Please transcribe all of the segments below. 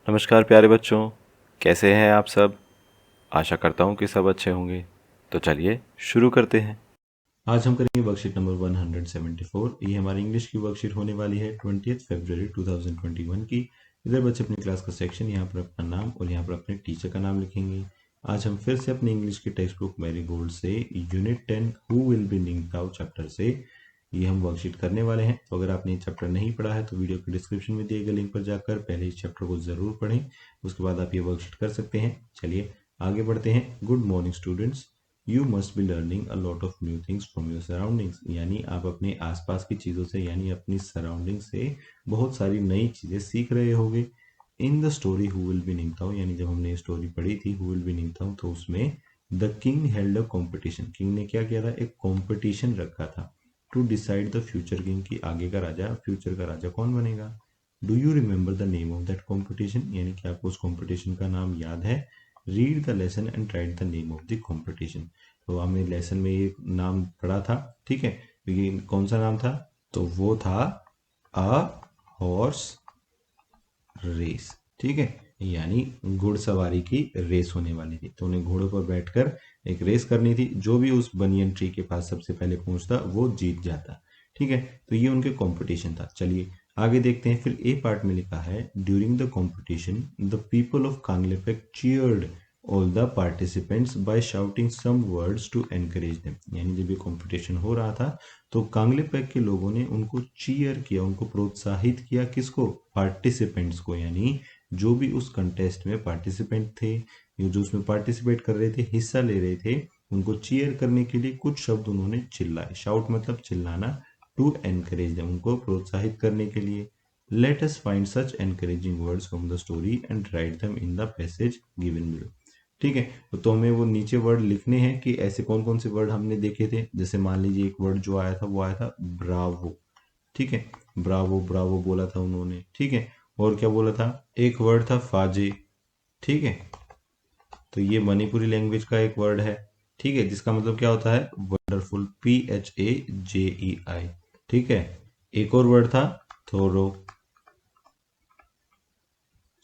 नमस्कार प्यारे बच्चों, कैसे हैं आप सब। आशा करता हूँ कि सब अच्छे होंगे। तो चलिए शुरू करते हैं। आज हम करेंगे वर्कशीट नंबर 174। ये हमारी इंग्लिश की वर्कशीट होने वाली है 20 फरवरी 2021 की। इधर बच्चे अपनी क्लास का सेक्शन, यहाँ पर अपना नाम और यहाँ पर अपने टीचर का नाम लिखेंगे। आज हम फिर से अपनी इंग्लिश की टेक्स्ट बुक मैरी गोल्ड से unit 10 who will be Ningthou chapter से ये हम वर्कशीट करने वाले हैं। तो अगर आपने ये चैप्टर नहीं पढ़ा है तो वीडियो के डिस्क्रिप्शन में दिए गए लिंक पर जाकर पहले इस चैप्टर को ज़रूर पढ़ें, उसके बाद आप ये वर्कशीट कर सकते हैं। चलिए आगे बढ़ते हैं। Good morning students, you must be learning a lot of new things from your surroundings. यानी आप अपने आसपास की चीज़ों से यानी अपनी सराउंडिंग से बहुत सारी नई चीज़ें सीख रहे होंगे। In the story who will be Ningthou, यानी जब हमने ये स्टोरी पढ़ी थी हु विल बी निंगथाओ, तो उसमें the king held a competition, king ने क्या किया था, एक कॉम्पिटिशन रखा था to decide the future king, की आगे का राजा, फ्यूचर का राजा कौन बनेगा। Do you remember the name of that competition, यानी कि आपको उस कॉम्पिटिशन का नाम याद है। Read the lesson and write the name of the competition. तो हमने लेसन में ये नाम पढ़ा था, ठीक है। तो ये कौन सा नाम था, तो वो था अ हॉर्स रेस, ठीक है। यानी घुड़सवारी की रेस होने वाली थी, तो उन्हें घोड़ों पर बैठकर एक रेस करनी थी। जो भी उस बनियन ट्री के पास सबसे पहले पहुंचता वो जीत जाता, ठीक है। तो ये उनके कंपटीशन था। चलिए आगे देखते हैं। फिर ए पार्ट में लिखा है during the competition the people of Kangleipak cheered all the participants by shouting some words to encourage them. यानी जब ये कंपटीशन हो रहा था तो कांगलेपेक के लोगों ने उनको चीयर किया, उनको प्रोत्साहित किया। किसको, पार्टिसिपेंट्स को, यानी जो भी उस कंटेस्ट में पार्टिसिपेंट थे, ये जो उसमें पार्टिसिपेट कर रहे थे, हिस्सा ले रहे थे, उनको चीयर करने के लिए कुछ शब्द उन्होंने चिल्लाए। शाउट मतलब चिल्लाना, टू एनकरेज देम, उनको प्रोत्साहित करने के लिए। Let us find such encouraging words from the story and write them in the passage given below, ठीक है। तो हमें वो नीचे वर्ड लिखने हैं कि ऐसे कौन कौन से वर्ड हमने देखे थे। जैसे मान लीजिए एक वर्ड जो आया था वो आया था ब्रावो, ठीक है। ब्रावो ब्रावो बोला था उन्होंने, ठीक है। और क्या बोला था, एक वर्ड था फाजे, ठीक है। तो ये मणिपुरी लैंग्वेज का एक वर्ड है, ठीक है, जिसका मतलब क्या होता है, वंडरफुल, PHAJEI, ठीक है। एक और वर्ड था थोरो,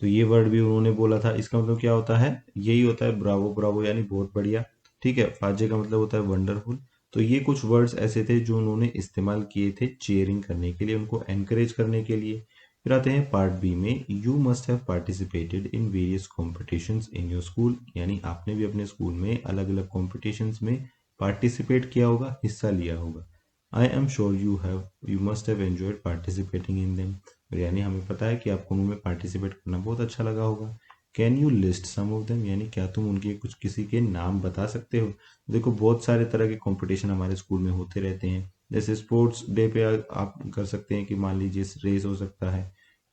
तो ये वर्ड भी उन्होंने बोला था। इसका मतलब क्या होता है, यही होता है ब्रावो ब्रावो, यानी बहुत बढ़िया, ठीक है। फाजे का मतलब होता है वंडरफुल। तो ये कुछ वर्ड्स ऐसे थे जो उन्होंने इस्तेमाल किए थे चीयरिंग करने के लिए, उनको एनकरेज करने के लिए। फिर आते हैं पार्ट बी में। You must have participated in various competitions in your school, यानी आपने भी अपने स्कूल में अलग अलग कॉम्पिटिशन्स में पार्टिसिपेट किया होगा, हिस्सा लिया होगा। I am sure you must have enjoyed participating in them, यानी हमें पता है कि आपको उनमें पार्टिसिपेट करना बहुत अच्छा लगा होगा। Can you list some of them, यानी क्या तुम उनके कुछ किसी के नाम बता सकते हो। देखो बहुत सारे तरह के कंपटीशन हमारे स्कूल में होते रहते हैं। जैसे स्पोर्ट्स डे पे आप कर सकते हैं कि मान लीजिए रेस हो सकता है,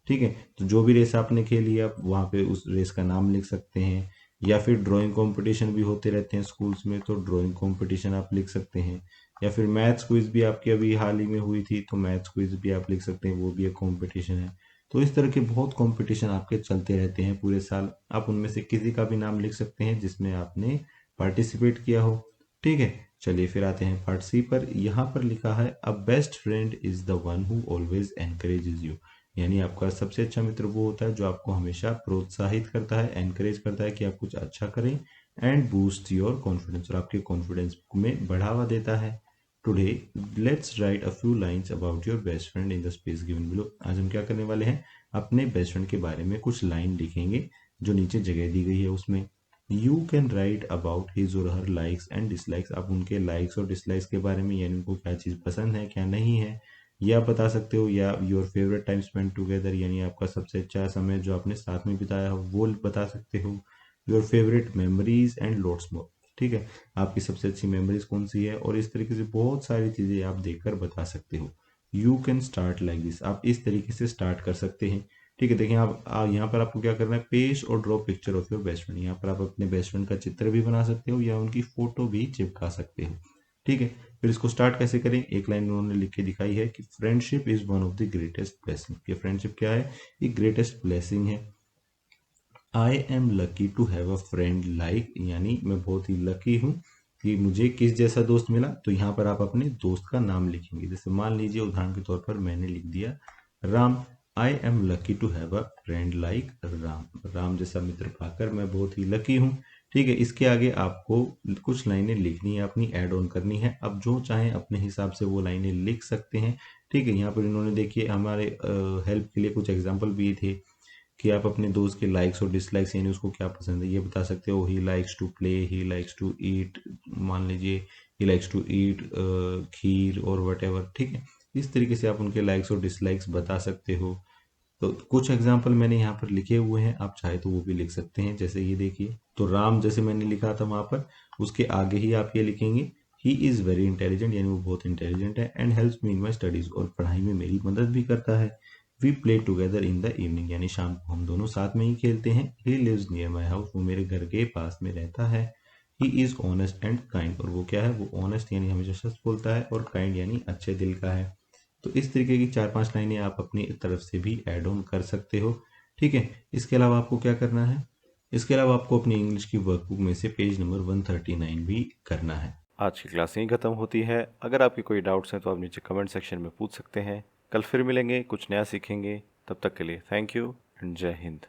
ठीक है। तो जो भी रेस आपने खेली आप वहाँ पे उस रेस का नाम लिख सकते हैं। या फिर ड्राइंग कंपटीशन भी होते रहते हैं स्कूल्स में, तो ड्राइंग कंपटीशन आप लिख सकते हैं। या फिर मैथ्स क्विज भी आपकी अभी हाल ही में हुई थी, तो मैथ्स क्विज भी आप लिख सकते हैं, वो भी एक कंपटीशन है। तो इस तरह के बहुत कंपटीशन आपके चलते रहते हैं पूरे साल। आप उनमें से किसी का भी नाम लिख सकते हैं जिसमें आपने पार्टिसिपेट किया हो, ठीक है। चलिए फिर आते हैं पार्ट सी पर। यहाँ पर लिखा है a best friend is the one who always encourages you, यानी आपका सबसे अच्छा मित्र वो होता है जो आपको हमेशा प्रोत्साहित करता है, एनकरेज करता है कि आप कुछ अच्छा करें। एंड बूस्ट योर कॉन्फिडेंस, और आपके कॉन्फिडेंस में बढ़ावा देता है। Today let's write a few lines about your best friend in the space given below. आज हम क्या करने वाले हैं, अपने बेस्ट फ्रेंड के बारे में कुछ लाइन लिखेंगे जो नीचे जगह दी गई है उसमें। You can write about his और हर लाइक्स एंड डिसलाइक्स, आप उनके लाइक्स और डिसलाइक्स के बारे में, यानी उनको क्या चीज़ पसंद है क्या नहीं है, ये आप बता सकते हो। या your favourite time spend together, यानी आपका सबसे अच्छा समय जो आपने साथ में बिताया हो वो बता सकते हो। Your favourite memories and lots more, ठीक है, आपकी सबसे अच्छी मेमोरीज कौन सी है। और इस तरीके से बहुत सारी चीज़ें आप देखकर बता सकते हो। You can start like this, आप इस तरीके से स्टार्ट कर सकते हैं, ठीक है। देखिए आप यहाँ पर आपको क्या करना है, पेस्ट और draw picture of your best friend. यहाँ पर आप अपने बेस्ट फ्रेंड का चित्र भी बना सकते हो या उनकी फोटो भी चिपका सकते हो, ठीक है। फिर इसको स्टार्ट कैसे करें, एक लाइन उन्होंने लिख के दिखाई है कि friendship is one of the greatest blessing, कि फ्रेंडशिप क्या है, ये ग्रेटेस्ट ब्लेसिंग है। I am lucky to have a friend like, यानी मैं बहुत ही लकी हूँ कि मुझे किस जैसा दोस्त मिला। तो यहाँ पर आप अपने दोस्त का नाम लिखेंगे। जैसे मान लीजिए उदाहरण के तौर पर मैंने लिख दिया Ram, I am lucky to have a friend like Ram, Ram जैसा मित्र पाकर मैं बहुत ही लकी हूँ। ठीक है, इसके आगे आपको कुछ लाइनें लिखनी है, अपनी ऐड ऑन करनी है। अब जो चाहें अपने हिसाब से वो लाइनें लिख सकते हैं। ठीक है, यहाँ पर इन्होंने देखिए हमारे हेल्प के लिए कुछ एग्जाम्पल भी थे कि आप अपने दोस्त के लाइक्स और डिसलाइक्स यानी उसको क्या पसंद है ये बता सकते हो। He likes to play, he likes to eat, मान लीजिए ही लाइक्स टू ईट खीर और वट एवर। ठीक है, इस तरीके से आप उनके लाइक्स और डिसलाइक्स बता सकते हो। तो कुछ एग्जाम्पल मैंने यहाँ पर लिखे हुए हैं, आप चाहे तो वो भी लिख सकते हैं। जैसे ये देखिए, तो राम जैसे मैंने लिखा था वहाँ पर, उसके आगे ही आप ये लिखेंगे ही इज़ वेरी इंटेलिजेंट, यानी वो बहुत इंटेलिजेंट है। And helps me in my studies, और पढ़ाई में मेरी मदद भी करता है। We play together in the evening, यानी शाम को हम दोनों साथ में ही खेलते हैं। He lives near my house, वो मेरे घर के पास में रहता है। He is honest and kind, और वो क्या है, वो ऑनेस्ट यानी हमेशा सच बोलता है, और काइंड यानी अच्छे दिल का है। तो इस तरीके की 4-5 लाइनें आप अपनी तरफ से भी ऐड ऑन कर सकते हो। ठीक है, इसके अलावा आपको क्या करना है, इसके अलावा आपको अपनी इंग्लिश की वर्कबुक में से पेज नंबर 139 भी करना है। आज की क्लास यहीं ख़त्म होती है। अगर आपकी कोई डाउट्स हैं तो आप नीचे कमेंट सेक्शन में पूछ सकते हैं। कल फिर मिलेंगे, कुछ नया सीखेंगे। तब तक के लिए थैंक यू एंड जय हिंद।